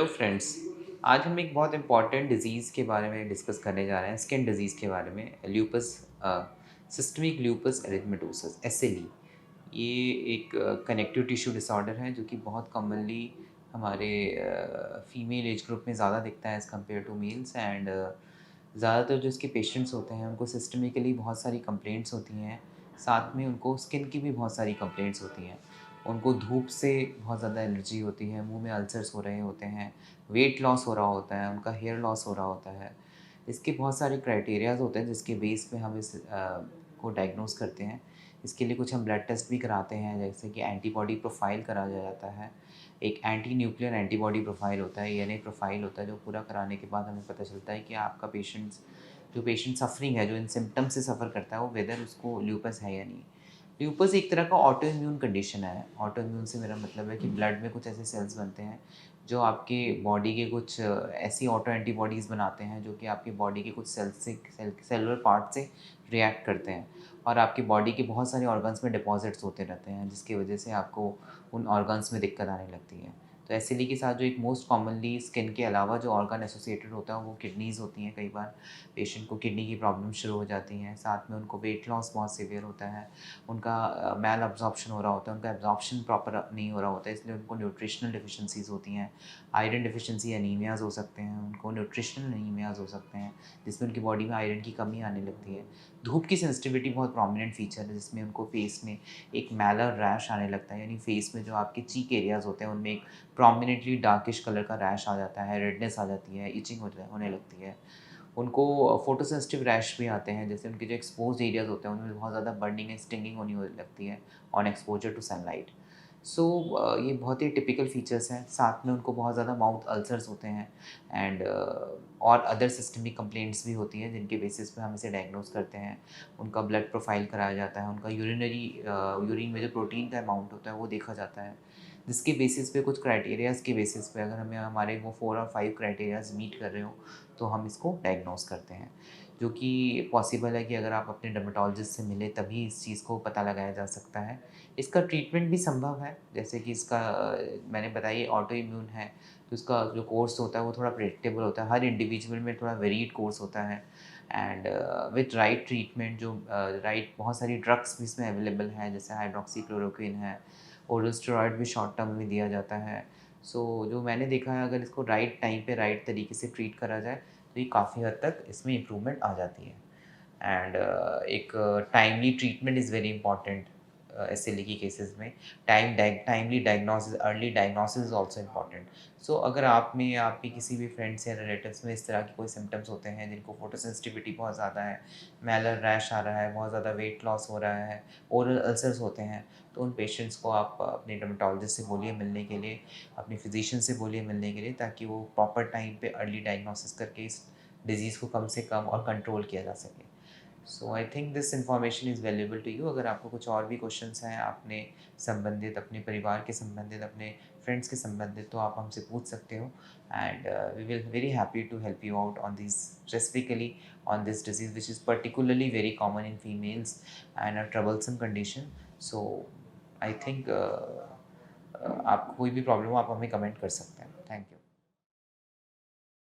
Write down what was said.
Hello friends. आज हम एक बहुत इम्पॉर्टेंट डिज़ीज़ के बारे में डिस्कस करने जा रहे हैं, स्किन डिज़ीज़ के बारे में, ल्यूपस सिस्टमिक ल्यूपस एरिथमेटोसस एसएलई। ये एक कनेक्टिव टिश्यू डिसऑर्डर है जो कि बहुत कॉमनली हमारे फीमेल एज ग्रुप में ज़्यादा दिखता है as compare to males. And ज़्यादातर जो इसके पेशेंट्स होते हैं उनको सिस्टमिकली बहुत सारी कंप्लेंट्स होती हैं, साथ में उनको स्किन की भी बहुत सारी कंप्लेंट्स होती हैं। उनको धूप से बहुत ज़्यादा एलर्जी होती है, मुँह में अल्सर्स हो रहे होते हैं, वेट लॉस हो रहा होता है, उनका हेयर लॉस हो रहा होता है। इसके बहुत सारे क्राइटेरियाज़ होते हैं जिसके बेस पे हम इस को डायग्नोज़ करते हैं। इसके लिए कुछ हम ब्लड टेस्ट भी कराते हैं, जैसे कि एंटीबॉडी प्रोफ़ाइल कराया जाता है। एक एंटी न्यूक्लियर एंटीबॉडी प्रोफ़ाइल होता है, एएनए प्रोफ़ाइल होता है, जो पूरा कराने के बाद हमें पता चलता है कि आपका जो पेशेंट सफ़रिंग है, जो इन सिम्पटम्स से सफ़र करता है, वो वेदर उसको ल्यूपस है या नहीं। ल्यूपस एक तरह का ऑटो इम्यून कंडीशन है। ऑटो इम्यून से मेरा मतलब है कि ब्लड में कुछ ऐसे सेल्स बनते हैं जो आपके बॉडी के कुछ ऐसी ऑटो एंटीबॉडीज़ बनाते हैं जो कि आपकी बॉडी के कुछ सेलुलर पार्ट से रिएक्ट करते हैं और आपकी बॉडी के बहुत सारे ऑर्गन्स में डिपॉजिट्स होते रहते हैं, जिसकी वजह से आपको उन ऑर्गन्स में दिक्कत आने लगती है। तो एसिडी के साथ जो एक मोस्ट कॉमनली स्किन के अलावा जो ऑर्गन एसोसिएटेड होता है वो किडनीज़ होती हैं। कई बार पेशेंट को किडनी की प्रॉब्लम शुरू हो जाती हैं, साथ में उनको वेट लॉस बहुत सीवियर होता है, उनका मैल अब्ज़ॉर्प्शन हो रहा होता है, उनका एब्ज़ॉर्प्शन प्रॉपर नहीं हो रहा होता है, इसलिए उनको न्यूट्रिशनल डेफिशिएंसीज़ होती हैं। आयरन डेफिशिएंसी एनीमियाज़ हो सकते हैं, उनको न्यूट्रिशनल एनीमियाज़ हो सकते हैं, जिसमें उनकी बॉडी में आयरन की कमी आने लगती है। धूप की सेंसिटिविटी बहुत प्रोमिनेंट फीचर है, जिसमें उनको फेस में एक मैलर रैश आने लगता है, यानी फेस में जो आपके चीक एरियाज़ होते हैं उनमें एक प्रोमिनेंटली डार्किश कलर का रैश आ जाता है, रेडनेस आ जाती है, इचिंग होने लगती है। उनको फोटोसेंसिटिव रैश भी आते हैं, जैसे उनके जो एक्सपोज्ड एरियाज़ होते हैं उनमें बहुत ज़्यादा बर्निंग एंड स्टिंगिंग होने लगती है ऑन एक्सपोजर टू सनलाइट। सो ये बहुत ही टिपिकल फीचर्स हैं। साथ में उनको बहुत ज़्यादा माउथ अल्सर्स होते हैं एंड और अदर सिस्टमिक कंप्लेंट्स भी होती हैं जिनके बेसिस पे हम इसे डायग्नोस करते हैं। उनका ब्लड प्रोफाइल कराया जाता है, उनका यूरिन में जो प्रोटीन का अमाउंट होता है वो देखा जाता है, जिसके बेसिस पे कुछ क्राइटेरियाज़ के बेसिस पे अगर हमें हमारे वो 4 और 5 क्राइटेरियाज़ मीट कर रहे हो तो हम इसको डायग्नोस करते हैं। जो कि पॉसिबल है कि अगर आप अपने डर्मेटोलॉजिस्ट से मिलें तभी इस चीज़ को पता लगाया जा सकता है। इसका ट्रीटमेंट भी संभव है, जैसे कि इसका मैंने बताया ये ऑटो इम्यून है, तो इसका जो कोर्स होता है वो थोड़ा प्रेडिक्टेबल होता है। हर इंडिविजुअल में थोड़ा वेरीड कोर्स होता है एंड विथ राइट ट्रीटमेंट जो राइट बहुत सारी ड्रग्स भी इसमें अवेलेबल हैं, जैसे हाइड्रॉक्सीक्लोरोक्विन है, ओरल स्टेरॉइड भी शॉर्ट टर्म में दिया जाता है। जो मैंने देखा है, अगर इसको राइट टाइम पे राइट तरीके से ट्रीट करा जाए तो ये काफ़ी हद तक इसमें इम्प्रूवमेंट आ जाती है। एंड एक timely treatment is very important SLE की केसेस में। Timely diagnosis, early diagnosis is also important. So अगर आप में या आपके किसी भी फ्रेंड्स या रिलेटिव्स में इस तरह के कोई सिम्टम्स होते हैं जिनको फोटोसेंसिटिविटी बहुत ज़्यादा है, मैलर रैश आ रहा है, बहुत ज़्यादा वेट लॉस हो रहा है, ओरल अल्सर्स होते हैं, तो उन पेशेंट्स को आप अपने डर्मेटोलॉजिस्ट से बोलिए मिलने के लिए, अपने फिजिशियन से बोलिए मिलने के लिए, ताकि वो प्रॉपर टाइम पे अर्ली डायग्नोसिस करके इस डिज़ीज़ को कम से कम और कंट्रोल किया जा सके। So I think this information is valuable to you. अगर आपको कुछ और भी क्वेश्चंस हैं अपने संबंधित, अपने परिवार के संबंधित, अपने फ्रेंड्स के संबंधित, तो आप हमसे पूछ सकते हो and we will very happy to help you out on this, specifically on this disease which is particularly very common in females and a troublesome condition. So I think आपको कोई भी प्रॉब्लम हो आप हमें कमेंट कर सकते हैं।